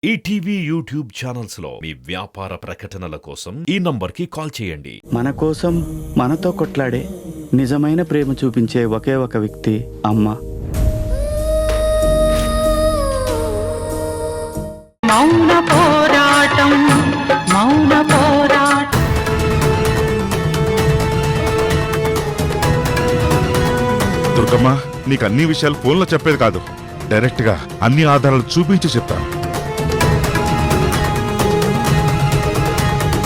ETV YouTube channels లో మీ వ్యాపార ప్రకటనల కోసం ఈ నంబర్కి కాల్ చేయండి. మన కోసం మనతో కొట్లాడే నిజమైన ప్రేమ చూపించే ఒకే ఒక వ్యక్తి అమ్మ. మౌన పోరాటం మౌన పోరాటం. దుర్గమ్మ, నీకు అన్ని విషయాలు ఫోన్లో చెప్పేది కాదు, డైరెక్ట్ గా అన్ని ఆధారాలు చూపించి చెప్తాను.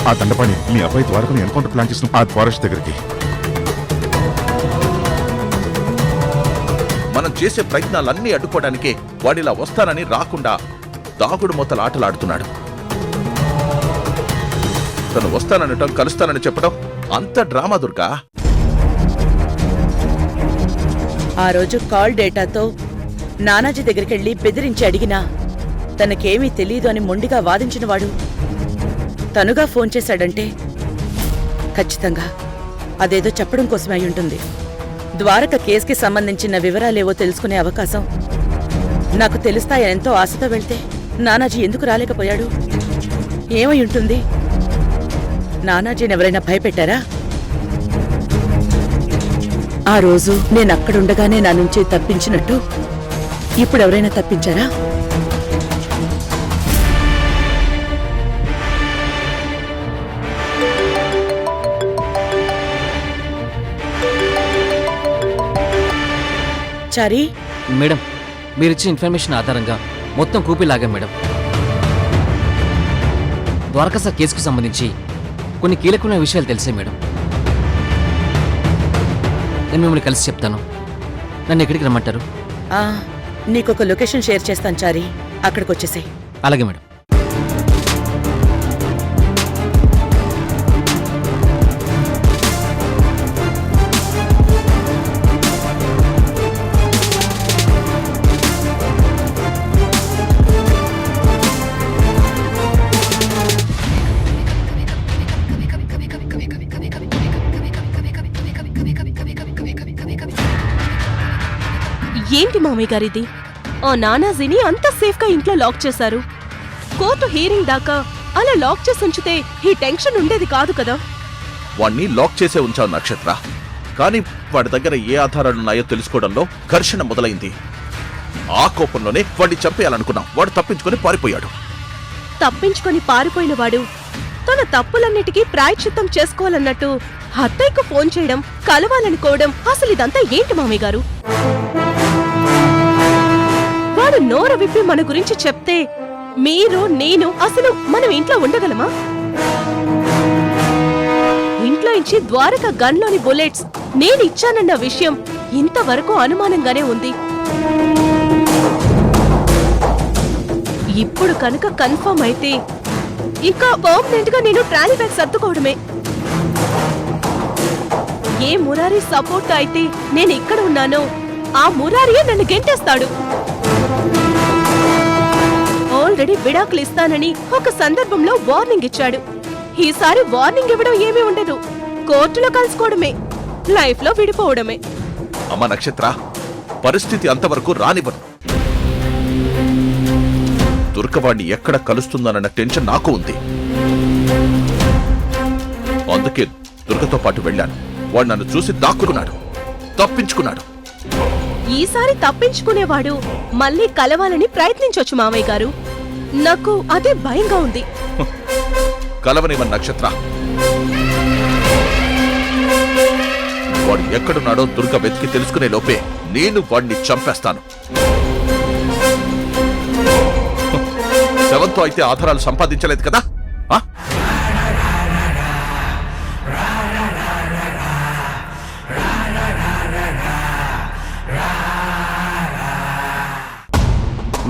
ఆ దండపని మీ అబ్బాయి ద్వారకను ఎన్కౌంటర్ ప్లాన్ చేసిన ఆ ఫారెస్ట్ దగ్గరికి. మనం చేసే ప్రయత్నాలన్నీ అడ్డుకోవడానికే వాడిలా వస్తానని రాకుండా దాగుడు మూతల ఆటలాడుతున్నాడు. తను వస్తాననటం, కలుస్తానని చెప్పడం అంత డ్రామా దుర్గా. ఆ రోజు కాల్ డేటాతో నానాజీ దగ్గరికెళ్లి బెదిరించి అడిగినా తనకేమీ తెలీదు అని మొండిగా వాదించినవాడు తనుగా ఫోన్ చేశాడంటే ఖచ్చితంగా అదేదో చెప్పడం కోసమే అయి ఉంటుంది. ద్వారక కేసుకి సంబంధించిన వివరాలేవో తెలుసుకునే అవకాశం నాకు తెలుస్తాయనెంతో ఆశతో వెళ్తే నానాజీ ఎందుకు రాలేకపోయాడు? ఏమై ఉంటుంది? నానాజీని ఎవరైనా భయపెట్టారా? ఆ రోజు నేనక్కడుండగానే నా నుంచి తప్పించినట్టు ఇప్పుడెవరైనా తప్పించారా? చారీ మేడం, మీరిచ్చిన ఇన్ఫర్మేషన్ ఆధారంగా మొత్తం కూపీ లాగాం మేడం. ద్వారకా సార్ కేసుకు సంబంధించి కొన్ని కీలకమైన విషయాలు తెలిసాయి మేడం. నేను మిమ్మల్ని కలిసి చెప్తాను. నన్ను ఎక్కడికి రమ్మంటారు? నీకొక లొకేషన్ షేర్ చేస్తాను చారీ, అక్కడికి వచ్చేసాయి. అలాగే మేడం. ఏంటి మామయ్య గారిది? ఆ నానాజీని అంత సేఫ్ గా ఇంట్లో లాక్ చేశారు. కోర్టు హీరింగ్ దాకా అలా లాక్ చేసి ఉంచితే ఈ టెన్షన్ ఉండేది కాదు కదా. వాణ్ణి లాక్ చేసే ఉంచావు నక్షత్ర, కానీ వాడి దగ్గర ఏ ఆధారాలున్నాయో తెలుసుకోవడంలో ఘర్షణ మొదలైంది. ఆ కోపంలోనే వాడిని చంపేయాలనుకున్నాం. వాడు తప్పించుకొని పారిపోయాడు. తప్పించుకొని పారిపోయిన వాడు తన తప్పులన్నిటికీ ప్రాయశ్చిత్తం చేసుకోవాలన్నట్టు అత్తయ్యకు ఫోన్ చేయడం, కలవాలనుకోవడం, అసలు ఇదంతా ఏంటి మామయ్య గారు? వాడు నోరు విప్పి మన గురించి చెప్తే మీరు, నేను అసలు మనం ఇంట్లో ఉండగలమా? ఇంట్లో ఇచ్చి ద్వారక గన్లోని బుల్లెట్స్ నేను ఇచ్చానన్న విషయం ఇంతవరకు అనుమానంగానే ఉంది. ఇప్పుడు కనుక కన్ఫర్మ్ అయితే ఇంకా పర్మనెంట్ గా నేను ట్రాలీ బ్యాగ్ సర్దుకోవడమే. ఏ మురారి సపోర్ట్ అయితే నేను ఇక్కడ ఉన్నానో ఆ మురారియే నన్ను గెంటేస్తాడు. ఆల్రెడీ విడాకులు ఇస్తానని ఒక సందర్భంలో వార్నింగ్ ఇచ్చాడు. ఈసారి వార్నింగ్ ఇవ్వడం ఏమీ ఉండదు, కోర్టులో కలుసుకోవడమే, లైఫ్ లో విడిపోవడమే. అమ్మ నక్షత్ర, పరిస్థితి అంతవరకు రానివ్వను. దుర్గవాణ్ణి ఎక్కడ కలుస్తుందన్న టెన్షన్ నాకు ఉంది. అందుకే దుర్గతో పాటు వెళ్ళాను. వాడు నన్ను చూసి దాక్కున్నాడు, తప్పించుకున్నాడు. ఈసారి తప్పించుకునేవాడు మళ్ళీ కలవాలని ప్రయత్నించొచ్చు మామయ్య గారు. నాకు అదే భయంగా ఉంది. కలవనివన్ నక్షత్ర. వాడు ఎక్కడున్నాడో దుర్గ వెతికి తెలుసుకునే లోపే నేను వాడిని చంపేస్తాను. శవంతో అయితే ఆధారాలు సంపాదించలేదు కదా.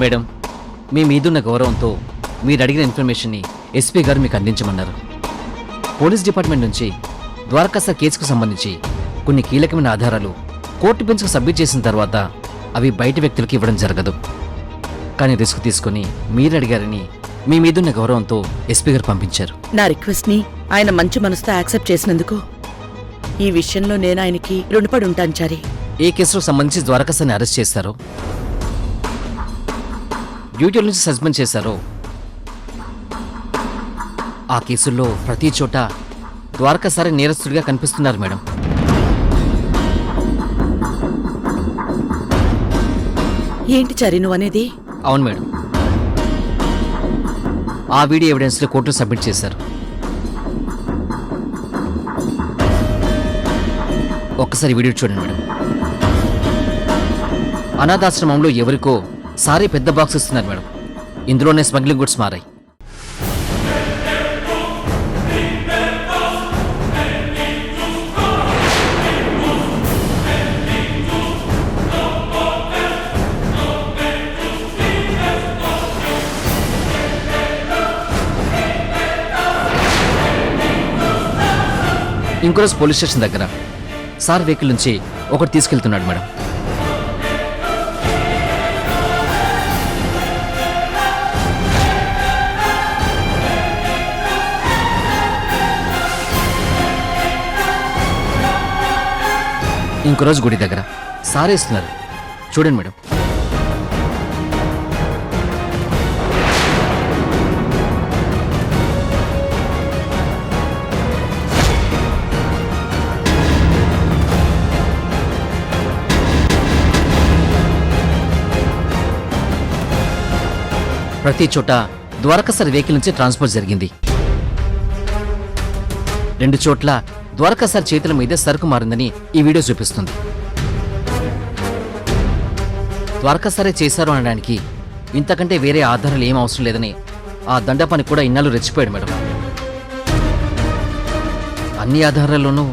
మేడం, మీ మీదున్న గౌరవంతో మీరు అడిగిన ఇన్ఫర్మేషన్ని ఎస్పీ గారు మీకు అందించమన్నారు. పోలీస్ డిపార్ట్మెంట్ నుంచి ద్వారకా సార్ కేసుకు సంబంధించి కొన్ని కీలకమైన ఆధారాలు కోర్టు బెంచ్కు సబ్మిట్ చేసిన తర్వాత అవి బయట వ్యక్తులకు ఇవ్వడం జరగదు. కానీ రిస్క్ తీసుకుని మీరు అడిగారని మీ మీదున్న గౌరవంతో ఎస్పీ గారు పంపించారు. నా రిక్వెస్ట్ ని ఆయన మంచి మనసుతో యాక్సెప్ట్ చేసినందుకు ఈ విషయంలో నేను ఆయనకి రుణపడి ఉంటాను చారీ. ఏ కేసులో సంబంధించి ద్వారకా సార్ని అరెస్ట్ చేశారో, డ్యూటీల నుంచి సస్పెండ్ చేశారో ఆ కేసుల్లో ప్రతి చోట ద్వారకా సారే నేరస్తుడిగా కనిపిస్తున్నారు మేడం. ఏంటి చారి నువ్వు అనేది? అవును మేడం. ఆ వీడియో ఎవిడెన్స్లో కోర్టులో సబ్మిట్ చేశారు. ఒక్కసారి వీడియో చూడండి మేడం. అనాథాశ్రమంలో ఎవరికో సారీ పెద్ద బాక్స్ ఇస్తున్నారు మేడం. ఇందులోనే స్మగ్లింగ్ గుడ్స్ మారాయి. ఇంకో రోజు పోలీస్ స్టేషన్ దగ్గర సార్ వెహికల్ నుంచి ఒకటి తీసుకెళ్తున్నాడు మేడం. ఇంకో రోజు గుడి దగ్గర సారేస్తున్నారు. చూడండి మేడం. ప్రతి చోట ద్వారకా సార్ వెహికల్ నుంచి ట్రాన్స్పోర్ట్ జరిగింది. 2 చోట్ల ద్వారకా సార్ చేతుల మీదే సరుకు మారిందని ఈ వీడియో చూపిస్తుంది. ద్వారకా సారే చేశారు అనడానికి ఇంతకంటే వేరే ఆధారాలు ఏం అవసరం లేదని ఆ దండపాని కూడా ఇన్నాళ్ళు రెచ్చిపోయాడు మేడం. అన్ని ఆధారాల్లోనూ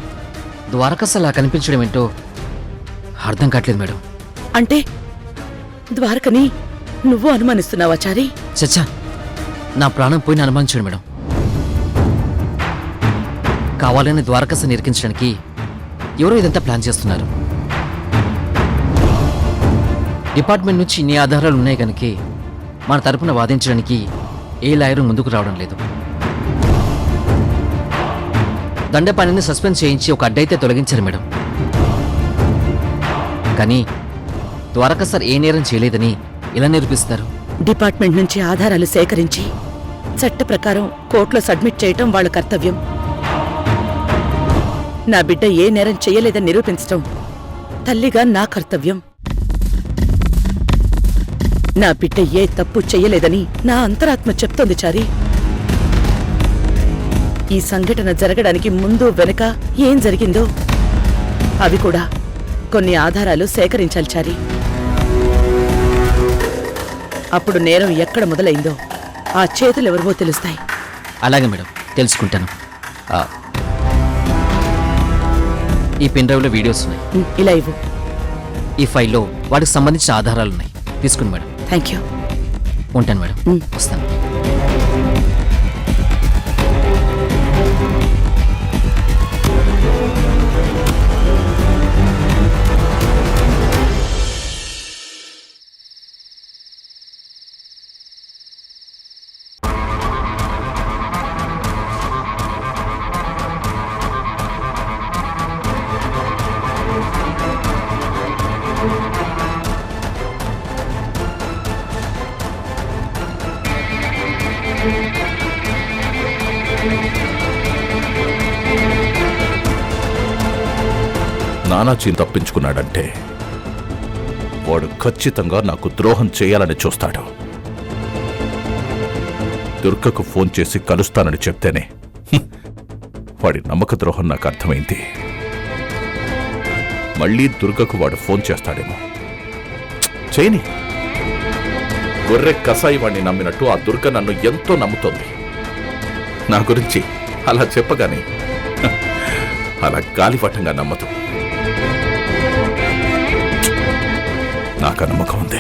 ద్వారకా సార్ అలా కనిపించడం ఏంటో అర్థం కావట్లేదు మేడం. అంటే ద్వారకని నువ్వు అనుమానిస్తున్నావా చారి? చచ్చా, నా ప్రాణం పోయిన అనుమానించాడు మేడం. కావాలని ద్వారకా సార్ నిరికించడానికి ఎవరో ఇదంతా ప్లాన్ చేస్తున్నారు. డిపార్ట్మెంట్ నుంచి ఇన్ని ఆధారాలు ఉన్నాయి కనుక మన తరపున వాదించడానికి ఏ లాయరు ముందుకు రావడం లేదు. దండపాణిని సస్పెండ్ చేయించి ఒక అడ్డైతే తొలగించారు మేడం. కానీ ద్వారకా సార్ ఏ నేరం చేయలేదని ఇలా నిరూపిస్తారు? డిపార్ట్మెంట్ నుంచి ఆధారాలు సేకరించి చట్ట ప్రకారం కోర్టులో సబ్మిట్ చేయటం వాళ్ళ కర్తవ్యం. నా బిడ్డ ఏ నేరం చెయ్యలేదని నిరూపించటం తల్లిగా నా కర్తవ్యం. నా బిడ్డ ఏ తప్పు చెయ్యలేదని నా అంతరాత్మ చెప్తోంది చారి. ఈ సంఘటన జరగడానికి ముందు వెనుక ఏం జరిగిందో అవి కూడా కొన్ని ఆధారాలు సేకరించాలి చారి. అప్పుడు నేరం ఎక్కడ మొదలైందో ఆ చేతులెవరివో తెలుస్తాయి. అలాగే మేడం, తెలుసుకుంటాను. ఈ పెన్ డ్రైవ్లో వీడియోస్ ఉన్నాయి. ఇలా ఇవ్వు. ఈ ఫైల్లో వాటికి సంబంధించిన ఆధారాలు ఉన్నాయి. తీసుకుని మేడం. Thank you. ఉంటాను మేడం. వస్తాను. నానాజీ తప్పించుకున్నాడంటే వాడు ఖచ్చితంగా నాకు ద్రోహం చేయాలని చూస్తాడు. దుర్గకు ఫోన్ చేసి కలుస్తానని చెప్తేనే వాడి నమ్మక ద్రోహం నాకు అర్థమైంది. మళ్ళీ దుర్గకు వాడు ఫోన్ చేస్తాడేమో. చేయని. గొర్రె కసాయి వాడిని నమ్మినట్టు ఆ దుర్గ నన్ను ఎంతో నమ్ముతోంది. నా గురించి అలా చెప్పగానే అలా గాలిపటంగా నమ్మదు. నాకు నమ్మకం ఉంది.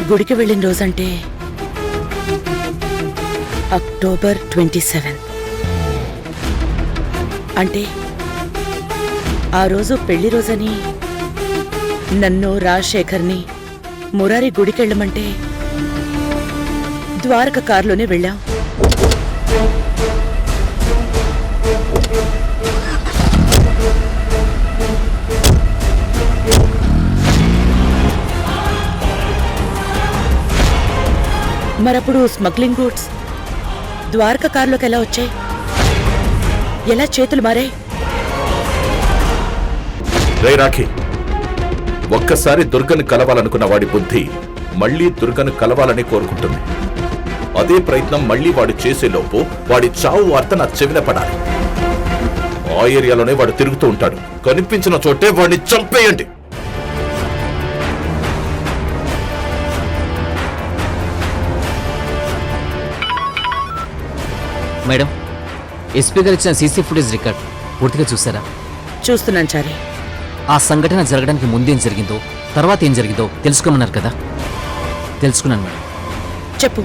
గుడికి వెళ్ళిన రోజంటే October 27. అంటే ఆ రోజు పెళ్లి రోజని నన్ను రాజశేఖర్ని మురారి గుడికెళ్ళమంటే ద్వారక కారులోనే వెళ్ళాం. మరప్పుడు స్మగ్లింగ్ గూడ్స్ ద్వారక కారులోకి ఎలా వచ్చాయి? ఎలా చేతులు మారాయి? రే రాఖీ, ఒక్కసారి దుర్గను కలవాలనుకున్న వాడి బుద్ధి మళ్లీ దుర్గను కలవాలని కోరుకుంటుంది. అదే ప్రయత్నం మళ్లీ వాడు చేసేలోపు వాడి చావు వార్త నా చెవిన పడాలి. ఆ ఏరియాలోనే వాడు తిరుగుతూ ఉంటాడు. కనిపించిన చోటే వాడిని చంపేయండి. మేడం, ఎస్పీ గారు ఇచ్చిన సీసీ ఫుటేజ్ రికార్డ్ పూర్తిగా చూసారా? చూస్తున్నాను చారి. ఆ సంఘటన జరగడానికి ముందేం జరిగిందో తర్వాత ఏం జరిగిందో తెలుసుకోమన్నారు కదా, తెలుసుకున్నాను మేడం. చెప్పు.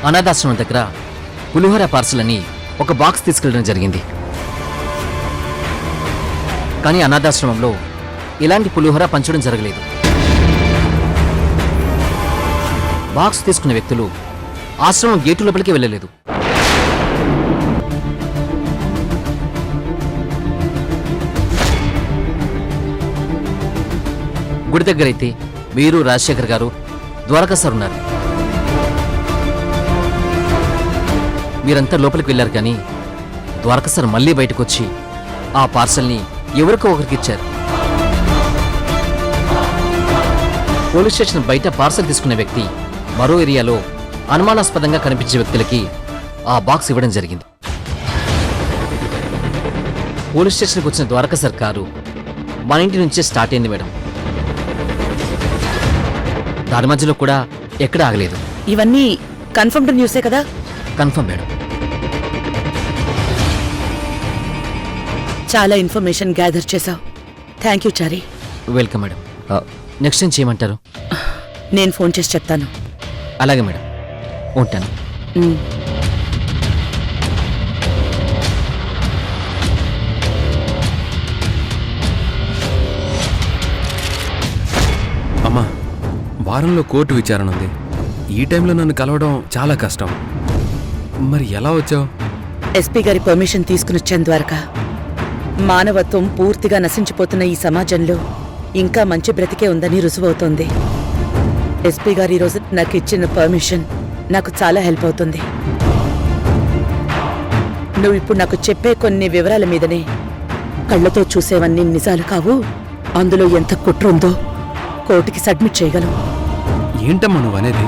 అనాథాశ్రమం దగ్గర పులిహోర పార్సల్ అని ఒక బాక్స్ తీసుకెళ్ళడం జరిగింది. కానీ అనాథాశ్రమంలో ఇలాంటి పులిహోర పంచడం జరగలేదు. బాక్స్ తీసుకున్న వ్యక్తులు ఆశ్రమం గేటు లోపలికి వెళ్ళలేదు. గుడి దగ్గరైతే మీరు, రాజశేఖర్ గారు, ద్వారకా సార్ ఉన్నారు. మీరంతా లోపలికి వెళ్ళారు, కానీ ద్వారకా సార్ మళ్ళీ బయటకు వచ్చి ఆ పార్సల్ని ఎవరికో ఒకరికి ఇచ్చారు. పోలీస్ స్టేషన్ బయట పార్సల్ తీసుకున్న వ్యక్తి మరో ఏరియాలో అనుమానాస్పదంగా కనిపించే వ్యక్తులకి ఆ బాక్స్ ఇవ్వడం జరిగింది. పోలీస్ స్టేషన్కి వచ్చిన ద్వారకా సార్ కారు మన ఇంటి నుంచే స్టార్ట్ అయింది మేడం. దాని మధ్యలో కూడా ఎక్కడ ఆగలేదు. ఇవన్నీ కన్ఫర్మ్డ్ న్యూసే కదా? Confirm madam. చాలా ఇన్ఫర్మేషన్ గ్యాదర్ చేశావు. Thank you Chari. Welcome madam. Next ఏం చేయమంటారు? నేను ఫోన్ చేసి చెప్తాను. అలాగే మేడం, ఉంటాను. ఉమ్. అమ్మా, వారంలో కోర్టు విచారణ ఉంది. ఈ టైంలో నన్ను కలవడం చాలా కష్టం. మరి ఎలా వచ్చావు? ఎస్పీ గారి పర్మిషన్ తీసుకుని వచ్చాను ద్వారకా. మానవత్వం పూర్తిగా నశించిపోతున్న ఈ సమాజంలో ఇంకా మంచి బ్రతికే ఉందని రుజువవుతోంది. ఎస్పీ గారు ఈరోజు నాకు ఇచ్చిన పర్మిషన్ నాకు చాలా హెల్ప్ అవుతుంది. నువ్వు ఇప్పుడు నాకు చెప్పే కొన్ని వివరాల మీదనే కళ్ళతో చూసేవన్నీ నిజాలు కావు. అందులో ఎంత కుట్ర ఉందో కోర్టుకి సబ్మిట్ చేయగలవు. ఏంటమ్మా నువ్వు అనేది?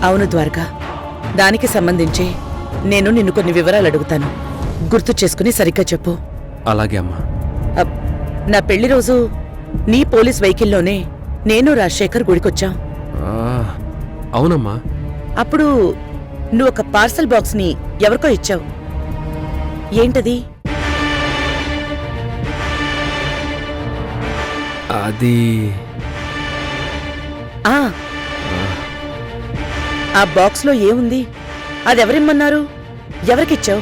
అవును ద్వారకా, దానికి సంబంధించి నేను నిన్ను కొన్ని వివరాలు అడుగుతాను. గుర్తు చేసుకుని సరిగ్గా చెప్పు. అలాగే అమ్మా. నా పెళ్లి రోజు నీ పోలీస్ వెహికల్లోనే నేను రాజశేఖర్ గుడికొచ్చాం. ఆ, అవునమ్మా. అప్పుడు నువ్వు ఒక పార్సల్ బాక్స్ ని ఎవరికో ఇచ్చావు. ఏంటది? అది ఆ బాక్స్ లో ఏముంది? అదెవరిమ్మన్నారు? ఎవరికిచ్చావు?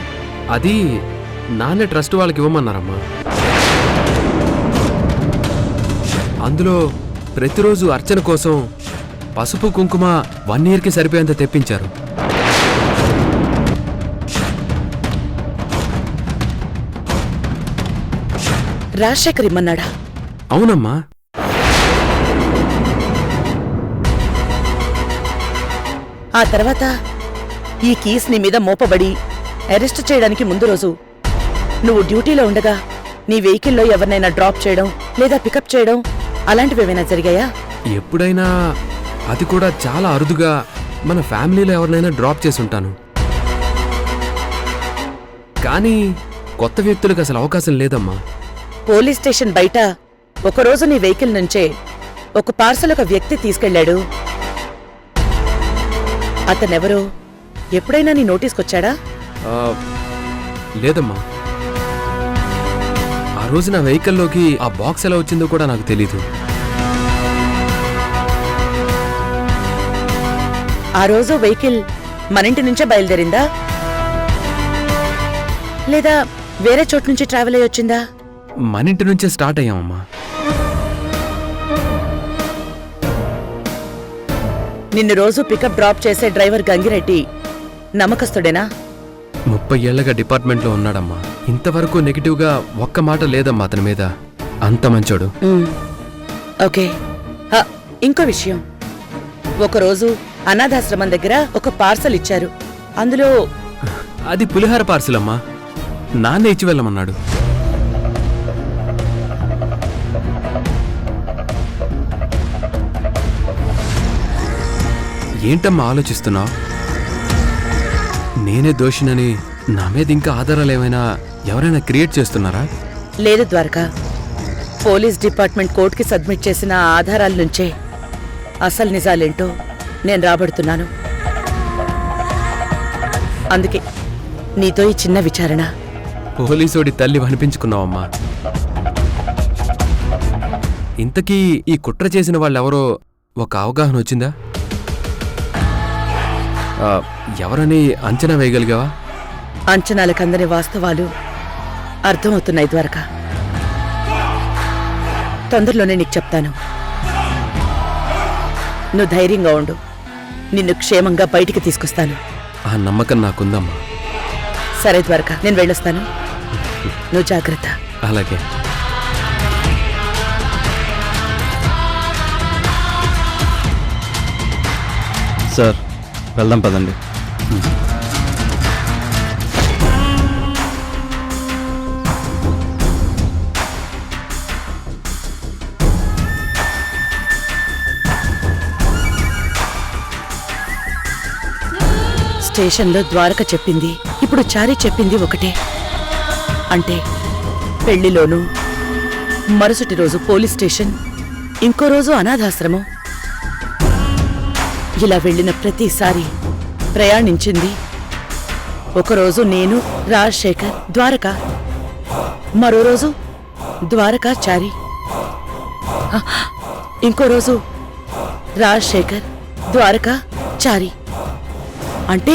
అది నాన్నే ట్రస్ట్ వాళ్ళకి ఇవ్వమన్నారమ్మా. అందులో ప్రతిరోజు అర్చన కోసం పసుపు కుంకుమ 1 yearకి సరిపోయేంత తెప్పించారు. రాజశేఖర్ ఇమ్మన్నాడా? అవునమ్మా. ఆ తర్వాత ఈ కీస్ నీ మీద మోపబడి అరెస్ట్ చేయడానికి ముందు రోజు నువ్వు డ్యూటీలో ఉండగా నీ వెహికల్లో ఎవరినైనా డ్రాప్ చేయడం లేదా పికప్ చేయడం అలాంటివేమైనా జరిగాయా? ఎప్పుడైనా, అది కూడా చాలా అరుదుగా, మన ఫ్యామిలీలో ఎవరినైనా డ్రాప్ చేసి ఉంటాను. కానీ కొత్త వ్యక్తులకు అసలు అవకాశం లేదమ్మా. పోలీస్ స్టేషన్ బయట ఒకరోజు నీ వెహికల్ నుంచే ఒక పార్సల్ ఒక వ్యక్తి తీసుకెళ్లాడు. అతనెవరో ఎప్పుడైనా నీ నోటీస్కొచ్చాడా? లేదమ్మా. ఆ రోజు నా వెహికల్లోకి ఆ బాక్స్ ఎలా వచ్చిందో కూడా నాకు తెలీదు. ఆ రోజు వెహికల్ మనింటి నుంచే బయలుదేరిందా లేదా వేరే చోటు నుంచి ట్రావెల్ అయ్యి వచ్చిందా? మన ఇంటి నుంచే స్టార్ట్ అయ్యామమ్మా. నిన్ను రోజు పికప్ డ్రాప్ చేసే డ్రైవర్ గంగిరెడ్డి నమ్మకస్తుడేనా? 30 ఏళ్లగా డిపార్ట్మెంట్లో ఉన్నాడమ్మా. ఇంతవరకు నెగిటివ్గా ఒక్క మాట లేదమ్మా అతని మీద. అంత మంచోడు. ఓకే. ఇంకో విషయం, ఒకరోజు అనాథాశ్రమం దగ్గర ఒక పార్సల్ ఇచ్చారు. అందులో అది పులిహార పార్సిల్ అమ్మా. నాన్నే ఇచ్చి వెళ్ళమన్నాడు. ఏంటమ్మా ఆలోచిస్తున్నావు? నేనే దోషినని నా మీద ఇంకా ఆధారాలు ఏమైనా ఎవరైనా క్రియేట్ చేస్తున్నారా? లేదు ద్వారకా, పోలీస్ డిపార్ట్మెంట్ కోర్టుకి సబ్మిట్ చేసిన ఆధారాల నుంచే అసలు నిజాలేంటో నేను రాబడుతున్నాను. అందుకే నీతో ఈ చిన్న విచారణ. పోలీసోడి తల్లి అనిపించుకున్నావమ్మా. ఇంతకీ ఈ కుట్ర చేసిన వాళ్ళెవరో ఒక అవగాహన వచ్చిందా? ఎవరని అంచనా వేయగలిగావా? అంచనాలకు అందని వాస్తవాలు అర్థమవుతున్నాయి ద్వారకా. తొందరలోనే నీకు చెప్తాను. నువ్వు ధైర్యంగా ఉండు. నిన్ను క్షేమంగా బయటికి తీసుకొస్తాను. ఆ నమ్మకం నాకుందమ్మా. సరే ద్వారకా, నేను వెళ్ళొస్తాను. నువ్వు జాగ్రత్త. అలాగే. సార్ వెళ్దాం పదండి. స్టేషన్లో ద్వారక చెప్పింది, ఇప్పుడు చారి చెప్పింది ఒకటే. అంటే పెళ్లిలోనూ, మరుసటి రోజు పోలీస్ స్టేషన్, ఇంకో రోజు అనాథాశ్రమం. ఇలా వెళ్ళిన ప్రతిసారి ప్రయాణించింది ఒకరోజు నేను, రాజశేఖర్, ద్వారక. మరో రోజు ద్వారకా చారి. ఇంకో రోజు రాజశేఖర్, ద్వారకా చారి. అంటే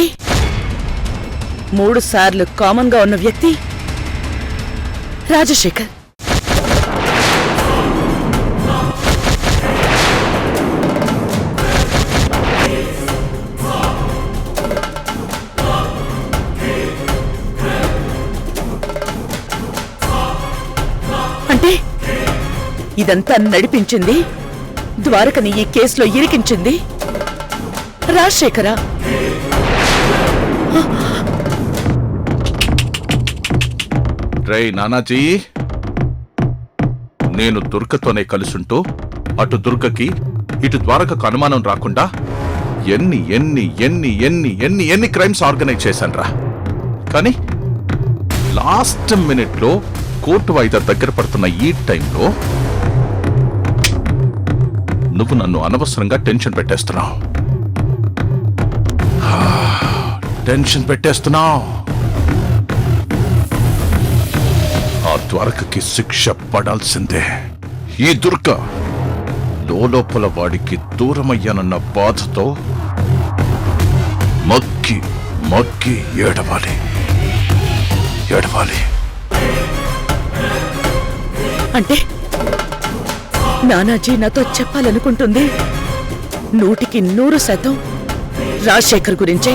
3 సార్లు కామన్ గా ఉన్న వ్యక్తి రాజశేఖర్. అంటే ఇదంతా నడిపించింది, ద్వారకని ఈ కేసులో ఇరికించింది రాజశేఖరా? రేయ్ నానాజీ, నేను దుర్గతోనే కలుసుంటూ అటు దుర్గకి ఇటు ద్వారకకు అనుమానం రాకుండా ఎన్ని ఎన్ని ఎన్ని ఎన్ని ఎన్ని ఎన్ని క్రైమ్స్ ఆర్గనైజ్ చేశాన్రా. కానీ లాస్ట్ మినిట్లో కోర్టు వాయిదా దగ్గర పడుతున్న ఈ టైంలో నువ్వు నన్ను అనవసరంగా టెన్షన్ పెట్టేస్తున్నావు. టెన్షన్ పెట్టేస్తున్నావు. ఆ ద్వారకకి శిక్ష పడాల్సిందే. ఈ దుర్గ లోపల వాడికి దూరమయ్యానన్న బాధతో మగ్గి మగ్గి ఏడవాలి ఏడవాలి. అంటే నానాజీ నాతో చెప్పాలనుకుంటుంది 100% రాజశేఖర్ గురించే.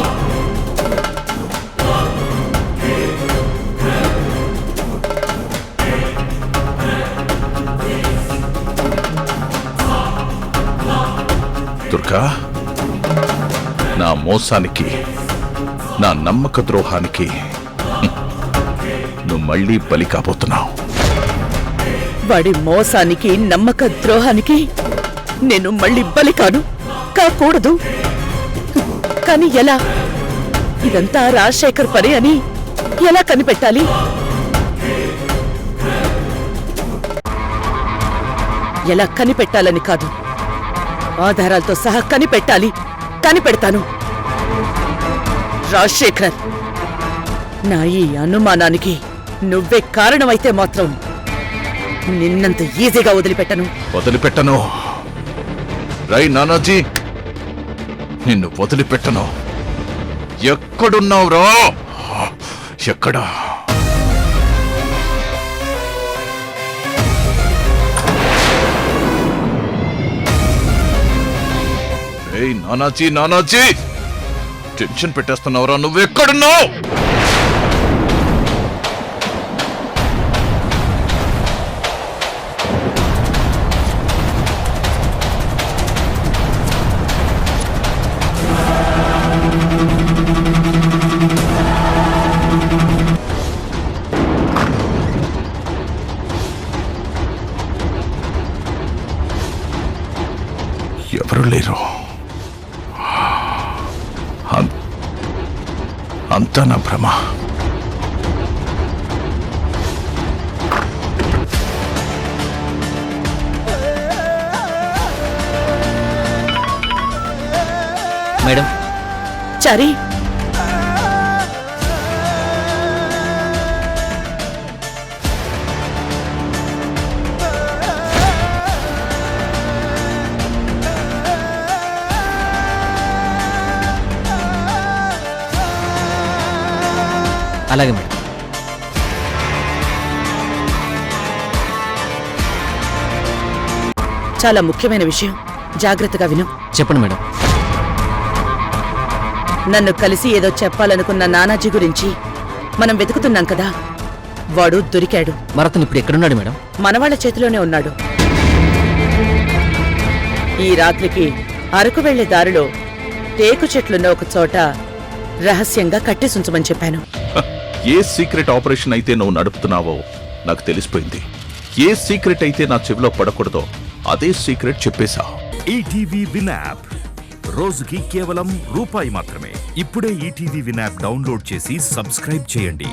దుర్గా, నా మోసానికి, నా నమ్మక ద్రోహానికి నువ్వు మళ్ళీ బలి కాబోతున్నావు. వాడి మోసానికి, నమ్మక ద్రోహానికి నేను మళ్ళీ బలి కాకూడదు. కానీ ఎలా? ఇదంతా రాజశేఖర్ పని అని ఎలా కనిపెట్టాలి? ఎలా కనిపెట్టాలని కాదు, ఆధారాలతో సహా కనిపెట్టాలి. కనిపెడతాను. రాజశేఖర్, నా ఈ అనుమానానికి నువ్వే కారణమైతే మాత్రం నిన్నంత ఈజీగా వదిలిపెట్టను. రై నానాజీ, నిన్ను ఏయ్ నానాజీ, నానాజీ, టెన్షన్ పెట్టేస్తున్నావురా, నువ్వెక్కడున్నావు? ఎవరు లేరు. అంతా నా భ్రమ. మేడం, చారి, అలాగే మేడం. చాలా ముఖ్యమైన విషయం, జాగ్రత్తగా విను. చెప్పండి మేడం. నన్ను కలిసి ఏదో చెప్పాలనుకున్న నానాజీ గురించి మనం వెతుకుతున్నాం కదా, వాడు దొరికాడు. మరతను ఇప్పుడు ఎక్కడున్నాడు మేడం? మనవాళ్ల చేతిలోనే ఉన్నాడు. ఈ రాత్రికి అరకు వెళ్లే దారిలో టేకు చెట్లున్న ఒక చోట రహస్యంగా కట్టేసుంచమని చెప్పాను. ఏ సీక్రెట్ ఆపరేషన్ అయితే నువ్వు నడుపుతున్నావో నాకు తెలిసిపోయింది. ఏ సీక్రెట్ అయితే నా చెవిలో పడకూడదో అదే సీక్రెట్ చెప్పేశా. ఈటీవీ విన్ యాప్ రోజుకి కేవలం రూపాయి మాత్రమే. ఇప్పుడే ఈటీవీ విన్ యాప్ డౌన్లోడ్ చేసి సబ్స్క్రైబ్ చేయండి.